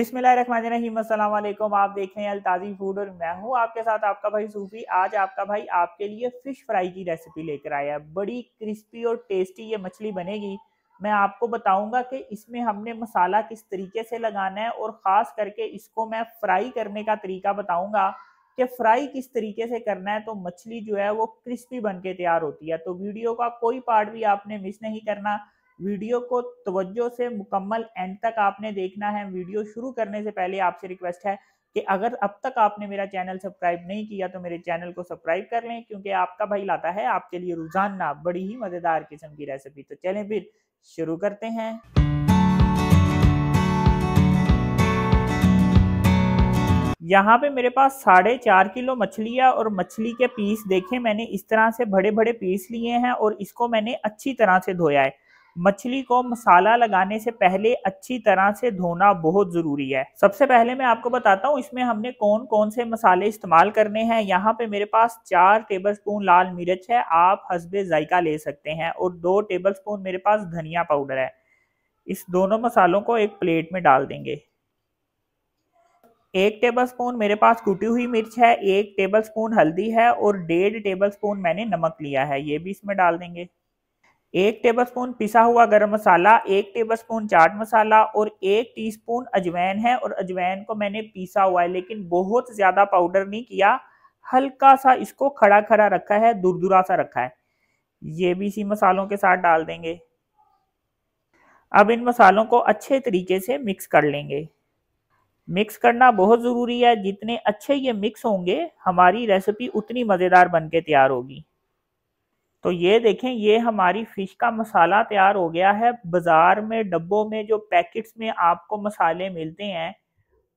बिस्मिल्लाहिर्रहमानिर्रहीम, अस्सलाम वालेकुम। आप देख रहे हैं अल्ताज़ी फूड और मैं हूं आपके साथ आपका भाई सूफी। आज आपका भाई आपके लिए फ़िश फ्राई की रेसिपी लेकर आया है। बड़ी क्रिस्पी और टेस्टी ये मछली बनेगी। मैं आपको बताऊंगा कि इसमें हमने मसाला किस तरीके से लगाना है और ख़ास करके इसको मैं फ्राई करने का तरीका बताऊंगा कि फ्राई किस तरीके से करना है तो मछली जो है वो क्रिस्पी बन के तैयार होती है। तो वीडियो का कोई पार्ट भी आपने मिस नहीं करना। वीडियो को तवज्जो से मुकम्मल एंड तक आपने देखना है। वीडियो शुरू करने से पहले आपसे रिक्वेस्ट है कि अगर अब तक आपने मेरा चैनल सब्सक्राइब नहीं किया तो मेरे चैनल को सब्सक्राइब कर लें, क्योंकि आपका भाई लाता है आपके लिए रोजाना बड़ी ही मजेदार किस्म की रेसिपी। तो चलें फिर शुरू करते हैं। यहाँ पे मेरे पास 4.5 किलो मछली है और मछली के पीस देखें मैंने इस तरह से बड़े बड़े पीस लिए हैं और इसको मैंने अच्छी तरह से धोया है। मछली को मसाला लगाने से पहले अच्छी तरह से धोना बहुत जरूरी है। सबसे पहले मैं आपको बताता हूँ इसमें हमने कौन कौन से मसाले इस्तेमाल करने हैं। यहाँ पे मेरे पास 4 टेबलस्पून लाल मिर्च है, आप हस्बे जायका ले सकते हैं, और 2 टेबलस्पून मेरे पास धनिया पाउडर है। इस दोनों मसालों को एक प्लेट में डाल देंगे। 1 टेबलस्पून मेरे पास कुटी हुई मिर्च है, 1 टेबलस्पून हल्दी है और 1.5 टेबलस्पून मैंने नमक लिया है, ये भी इसमें डाल देंगे। 1 टेबलस्पून पिसा हुआ गरम मसाला, 1 टेबलस्पून चाट मसाला और 1 टीस्पून अजवाइन है। और अजवाइन को मैंने पीसा हुआ है, लेकिन बहुत ज्यादा पाउडर नहीं किया, हल्का सा इसको खड़ा खड़ा रखा है, दुरदुरा सा रखा है। ये भी इसी मसालों के साथ डाल देंगे। अब इन मसालों को अच्छे तरीके से मिक्स कर लेंगे। मिक्स करना बहुत ज़रूरी है। जितने अच्छे ये मिक्स होंगे हमारी रेसिपी उतनी मज़ेदार बन के तैयार होगी। तो ये देखें, ये हमारी फ़िश का मसाला तैयार हो गया है। बाज़ार में डब्बों में जो पैकेट्स में आपको मसाले मिलते हैं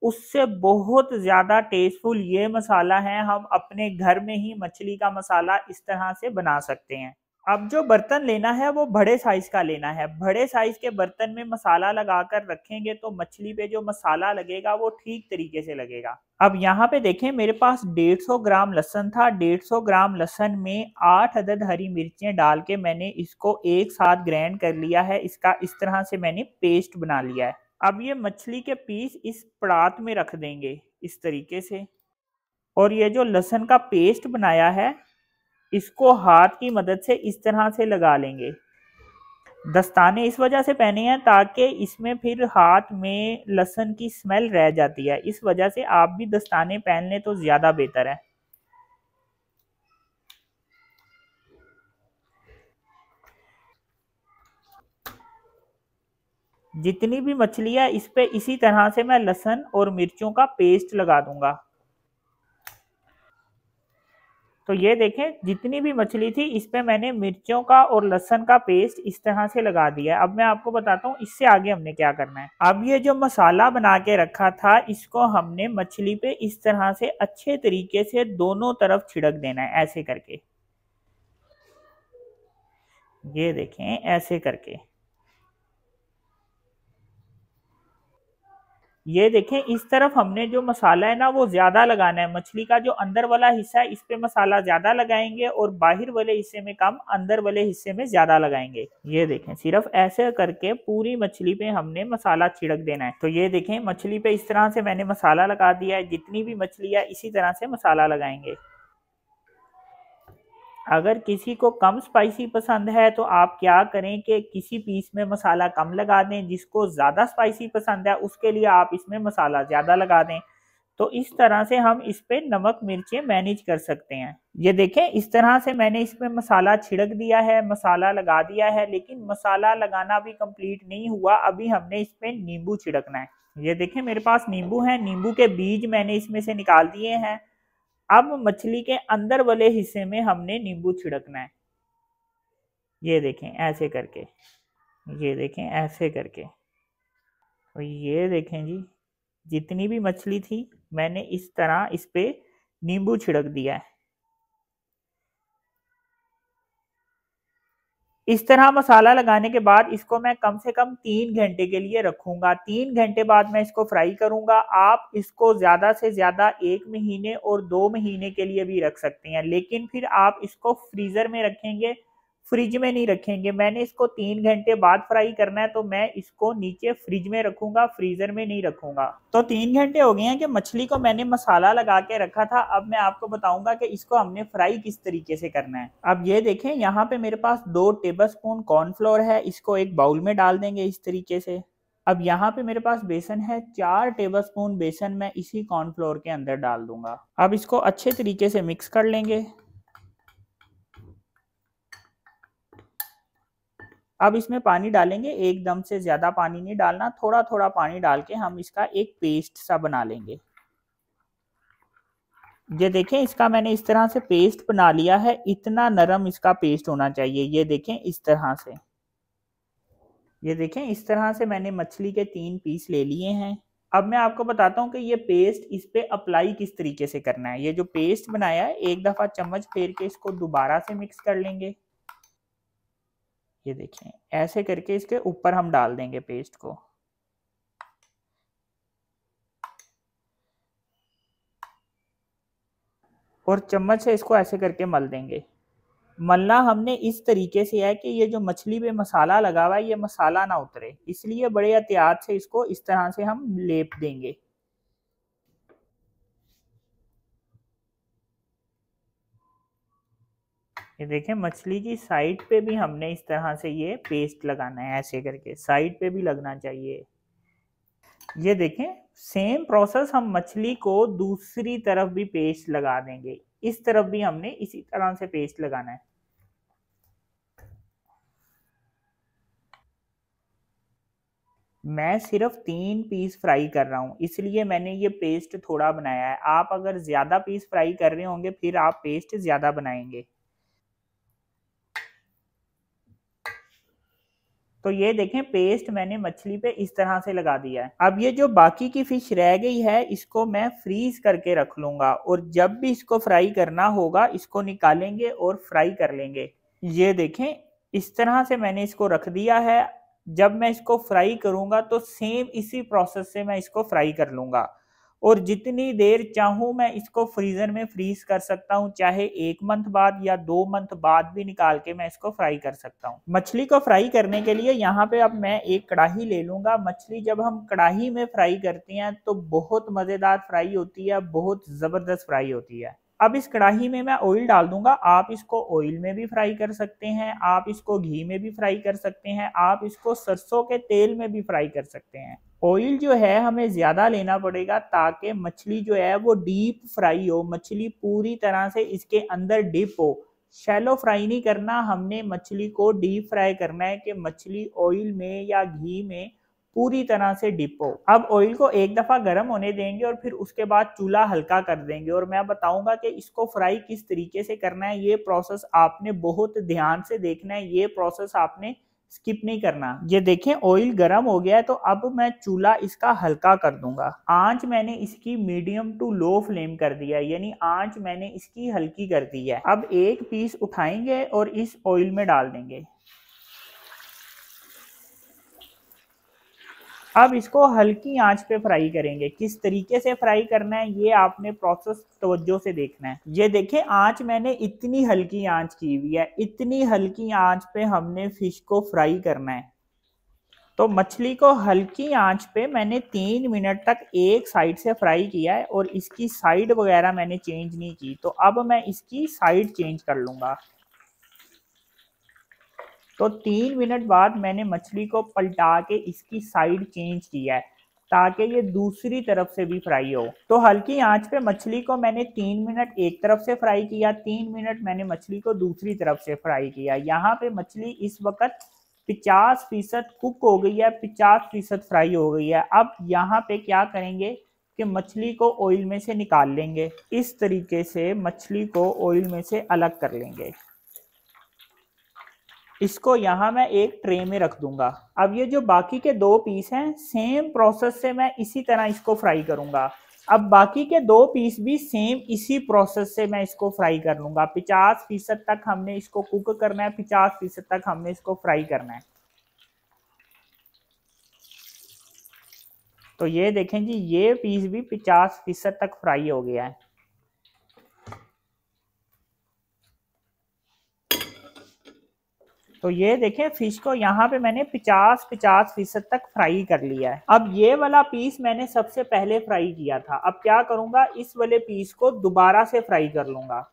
उससे बहुत ज़्यादा टेस्टफुल ये मसाला है। हम अपने घर में ही मछली का मसाला इस तरह से बना सकते हैं। अब जो बर्तन लेना है वो बड़े साइज का लेना है। बड़े साइज के बर्तन में मसाला लगाकर रखेंगे तो मछली पे जो मसाला लगेगा वो ठीक तरीके से लगेगा। अब यहाँ पे देखें मेरे पास 150 ग्राम लहसुन था। 150 ग्राम लहसुन में 8 अदद हरी मिर्चें डाल के मैंने इसको एक साथ ग्राइंड कर लिया है। इसका इस तरह से मैंने पेस्ट बना लिया है। अब ये मछली के पीस इस परात में रख देंगे इस तरीके से, और ये जो लहसुन का पेस्ट बनाया है इसको हाथ की मदद से इस तरह से लगा लेंगे। दस्ताने इस वजह से पहने हैं ताकि इसमें फिर हाथ में लहसुन की स्मेल रह जाती है, इस वजह से आप भी दस्ताने पहन लें तो ज्यादा बेहतर है। जितनी भी मछली है इस पे इसी तरह से मैं लहसुन और मिर्चों का पेस्ट लगा दूंगा। तो ये देखें, जितनी भी मछली थी इस पे मैंने मिर्चों का और लहसुन का पेस्ट इस तरह से लगा दिया है। अब मैं आपको बताता हूँ इससे आगे हमने क्या करना है। अब ये जो मसाला बना के रखा था इसको हमने मछली पे इस तरह से अच्छे तरीके से दोनों तरफ छिड़क देना है, ऐसे करके। ये देखें, ऐसे करके। ये देखें, इस तरफ हमने जो मसाला है ना वो ज्यादा लगाना है। मछली का जो अंदर वाला हिस्सा है इस पे मसाला ज्यादा लगाएंगे और बाहर वाले हिस्से में कम, अंदर वाले हिस्से में ज्यादा लगाएंगे। ये देखें, सिर्फ ऐसे करके पूरी मछली पे हमने मसाला छिड़क देना है। तो ये देखें, मछली पे इस तरह से मैंने मसाला लगा दिया है। जितनी भी मछली है इसी तरह से मसाला लगाएंगे। अगर किसी को कम स्पाइसी पसंद है तो आप क्या करें कि किसी पीस में मसाला कम लगा दें। जिसको ज़्यादा स्पाइसी पसंद है उसके लिए आप इसमें मसाला ज़्यादा लगा दें। तो इस तरह से हम इस पे नमक मिर्चें मैनेज कर सकते हैं। ये देखें, इस तरह से मैंने इसमें मसाला छिड़क दिया है, मसाला लगा दिया है। लेकिन मसाला लगाना भी कंप्लीट नहीं हुआ, अभी हमने इस पे नींबू छिड़कना है। ये देखें, मेरे पास नींबू है। नींबू के बीज मैंने इसमें से निकाल दिए हैं। अब मछली के अंदर वाले हिस्से में हमने नींबू छिड़कना है। ये देखें, ऐसे करके। ये देखें, ऐसे करके। तो ये देखें जी, जितनी भी मछली थी मैंने इस तरह इस पे नींबू छिड़क दिया है। इस तरह मसाला लगाने के बाद इसको मैं कम से कम 3 घंटे के लिए रखूंगा। 3 घंटे बाद मैं इसको फ्राई करूंगा। आप इसको ज्यादा से ज्यादा 1 महीने और 2 महीने के लिए भी रख सकते हैं, लेकिन फिर आप इसको फ्रीजर में रखेंगे। फ्रिज में नहीं रखेंगे, मैंने इसको 3 घंटे बाद फ्राई करना है, तो मैं इसको नीचे फ्रिज में रखूंगा, फ्रीजर में नहीं रखूंगा। तो 3 घंटे हो गए हैं कि मछली को मैंने मसाला लगा के रखा था। अब मैं आपको बताऊंगा कि इसको हमने फ्राई किस तरीके से करना है। अब ये देखें, यहाँ पे मेरे पास 2 टेबलस्पून कॉर्नफ्लोर है, इसको एक बाउल में डाल देंगे इस तरीके से। अब यहाँ पे मेरे पास बेसन है, 4 टेबलस्पून बेसन मैं इसी कॉर्नफ्लोर के अंदर डाल दूंगा। अब इसको अच्छे तरीके से मिक्स कर लेंगे। अब इसमें पानी डालेंगे, एकदम से ज्यादा पानी नहीं डालना, थोड़ा थोड़ा पानी डाल के हम इसका एक पेस्ट सा बना लेंगे। ये देखें, इसका मैंने इस तरह से पेस्ट बना लिया है। इतना नरम इसका पेस्ट होना चाहिए। ये देखें इस तरह से, ये देखें इस तरह से मैंने मछली के 3 पीस ले लिए हैं। अब मैं आपको बताता हूँ कि ये पेस्ट इस पे अप्लाई किस तरीके से करना है। ये जो पेस्ट बनाया है, एक दफा चम्मच फेर के इसको दोबारा से मिक्स कर लेंगे। ये देखें, ऐसे करके इसके ऊपर हम डाल देंगे पेस्ट को। और चम्मच से इसको ऐसे करके मल देंगे। मलना हमने इस तरीके से है कि ये जो मछली पे मसाला लगा हुआ है, ये मसाला ना उतरे, इसलिए बड़े एहतियात से इसको इस तरह से हम लेप देंगे। ये देखें, मछली की साइड पे भी हमने इस तरह से ये पेस्ट लगाना है, ऐसे करके साइड पे भी लगना चाहिए। ये देखें, सेम प्रोसेस हम मछली को दूसरी तरफ भी पेस्ट लगा देंगे। इस तरफ भी हमने इसी तरह से पेस्ट लगाना है। मैं सिर्फ 3 पीस फ्राई कर रहा हूं, इसलिए मैंने ये पेस्ट थोड़ा बनाया है। आप अगर ज्यादा पीस फ्राई कर रहे होंगे, फिर आप पेस्ट ज्यादा बनाएंगे। तो ये देखें, पेस्ट मैंने मछली पे इस तरह से लगा दिया है। अब ये जो बाकी की फिश रह गई है, इसको मैं फ्रीज करके रख लूंगा, और जब भी इसको फ्राई करना होगा, इसको निकालेंगे और फ्राई कर लेंगे। ये देखें, इस तरह से मैंने इसको रख दिया है। जब मैं इसको फ्राई करूंगा तो सेम इसी प्रोसेस से मैं इसको फ्राई कर लूंगा, और जितनी देर चाहूं मैं इसको फ्रीजर में फ्रीज कर सकता हूं, चाहे 1 मंथ बाद या 2 मंथ बाद भी निकाल के मैं इसको फ्राई कर सकता हूं। मछली को फ्राई करने के लिए यहाँ पे अब मैं एक कढ़ाई ले लूंगा। मछली जब हम कढ़ाई में फ्राई करते हैं तो बहुत मजेदार फ्राई होती है, बहुत जबरदस्त फ्राई होती है। अब इस कढ़ाई में मैं ऑयल डाल दूंगा। आप इसको ऑयल में भी फ्राई कर सकते हैं, आप इसको घी में भी फ्राई कर सकते हैं, आप इसको सरसों के तेल में भी फ्राई कर सकते हैं। ऑयल जो है हमें ज्यादा लेना पड़ेगा, ताकि मछली जो है वो डीप फ्राई हो, मछली पूरी तरह से इसके अंदर डिप हो। शैलो फ्राई नहीं करना, हमने मछली को डीप फ्राई करना है कि मछली ऑयल में या घी में पूरी तरह से डिप हो। अब ऑयल को एक दफा गर्म होने देंगे और फिर उसके बाद चूल्हा हल्का कर देंगे, और मैं बताऊंगा कि इसको फ्राई किस तरीके से करना है। ये प्रोसेस आपने बहुत ध्यान से देखना है, ये प्रोसेस आपने स्किप नहीं करना। ये देखें, ऑयल गर्म हो गया है, तो अब मैं चूल्हा इसका हल्का कर दूंगा। आंच मैंने इसकी मीडियम टू लो फ्लेम कर दिया है, यानी आंच मैंने इसकी हल्की कर दी है। अब एक पीस उठाएंगे और इस ऑयल में डाल देंगे। अब इसको हल्की आंच पे फ्राई करेंगे। किस तरीके से फ्राई करना है, ये आपने प्रोसेस तवज्जो से देखना है। ये देखें, आंच मैंने इतनी हल्की आंच की हुई है, इतनी हल्की आंच पे हमने फिश को फ्राई करना है। तो मछली को हल्की आंच पे मैंने 3 मिनट तक एक साइड से फ्राई किया है, और इसकी साइड वगैरह मैंने चेंज नहीं की। तो अब मैं इसकी साइड चेंज कर लूंगा। तो 3 मिनट बाद मैंने मछली को पलटा के इसकी साइड चेंज किया है, ताकि ये दूसरी तरफ से भी फ्राई हो। तो हल्की आंच पे मछली को मैंने 3 मिनट एक तरफ से फ्राई किया, 3 मिनट मैंने मछली को दूसरी तरफ से फ्राई किया। यहाँ पे मछली इस वक्त 50% कुक हो गई है, 50% फ्राई हो गई है। अब यहाँ पे क्या करेंगे कि मछली को ऑयल में से निकाल लेंगे। इस तरीके से मछली को ऑयल में से अलग कर लेंगे। इसको यहाँ मैं एक ट्रे में रख दूंगा। अब ये जो बाकी के 2 पीस हैं, सेम प्रोसेस से मैं इसी तरह इसको फ्राई करूंगा। अब बाकी के 2 पीस भी सेम इसी प्रोसेस से मैं इसको फ्राई कर लूंगा। 50% तक हमने इसको कुक करना है, 50% तक हमने इसको फ्राई करना है। तो ये देखें जी, ये पीस भी 50% तक फ्राई हो गया है। तो ये देखें फिश को यहाँ पे मैंने 50-50% तक फ्राई कर लिया है। अब ये वाला पीस मैंने सबसे पहले फ्राई किया था, अब क्या करूंगा इस वाले पीस को दोबारा से फ्राई कर लूंगा,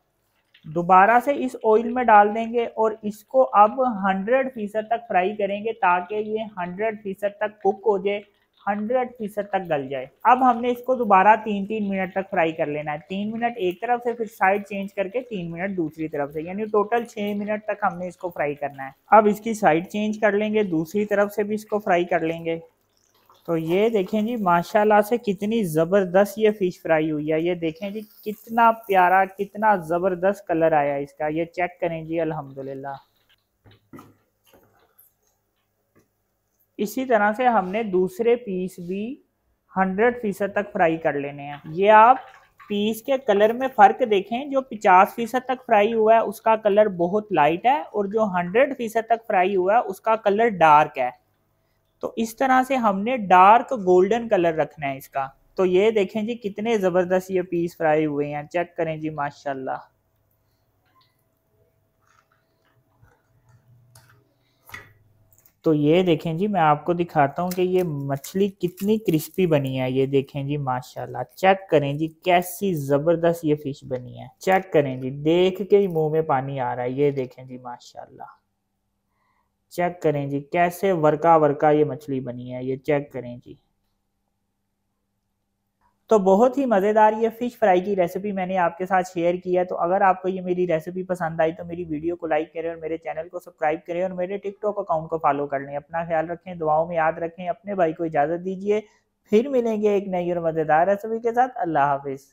दोबारा से इस ऑयल में डाल देंगे और इसको अब 100% तक फ्राई करेंगे ताकि ये 100% तक कुक हो जाए, 100% तक गल जाए। अब हमने इसको दोबारा 3-3 मिनट तक फ्राई कर लेना है, 3 मिनट एक तरफ से, फिर साइड चेंज करके 3 मिनट दूसरी तरफ से, यानी टोटल 6 मिनट तक हमने इसको फ्राई करना है। अब इसकी साइड चेंज कर लेंगे, दूसरी तरफ से भी इसको फ्राई कर लेंगे। तो ये देखें जी माशाल्लाह से कितनी ज़बरदस्त ये फिश फ्राई हुई है, ये देखें जी कितना प्यारा कितना ज़बरदस्त कलर आया इसका, ये चेक करें जी अल्हम्दुलिल्लाह। इसी तरह से हमने दूसरे पीस भी 100% तक फ्राई कर लेने हैं। ये आप पीस के कलर में फ़र्क देखें, जो 50% तक फ्राई हुआ है उसका कलर बहुत लाइट है और जो 100% तक फ्राई हुआ है उसका कलर डार्क है। तो इस तरह से हमने डार्क गोल्डन कलर रखना है इसका। तो ये देखें जी कितने ज़बरदस्त ये पीस फ्राई हुए हैं, चेक करें जी माशाल्लाह। तो ये देखें जी मैं आपको दिखाता हूँ कि ये मछली कितनी क्रिस्पी बनी है, ये देखें जी माशाल्लाह। चेक करें जी कैसी ज़बरदस्त ये फिश बनी है, चेक करें जी, देख के ही मुंह में पानी आ रहा है। ये देखें जी माशाल्लाह, चेक करें जी कैसे वर्का वर्का ये मछली बनी है, ये चेक करें जी। तो बहुत ही मज़ेदार ये फ़िश फ्राई की रेसिपी मैंने आपके साथ शेयर की है। तो अगर आपको ये मेरी रेसिपी पसंद आई तो मेरी वीडियो को लाइक करें और मेरे चैनल को सब्सक्राइब करें और मेरे टिकटॉक अकाउंट को फॉलो कर लें। अपना ख्याल रखें, दुआओं में याद रखें, अपने भाई को इजाज़त दीजिए। फिर मिलेंगे एक नई और मज़ेदार रेसिपी के साथ। अल्लाह हाफिज़।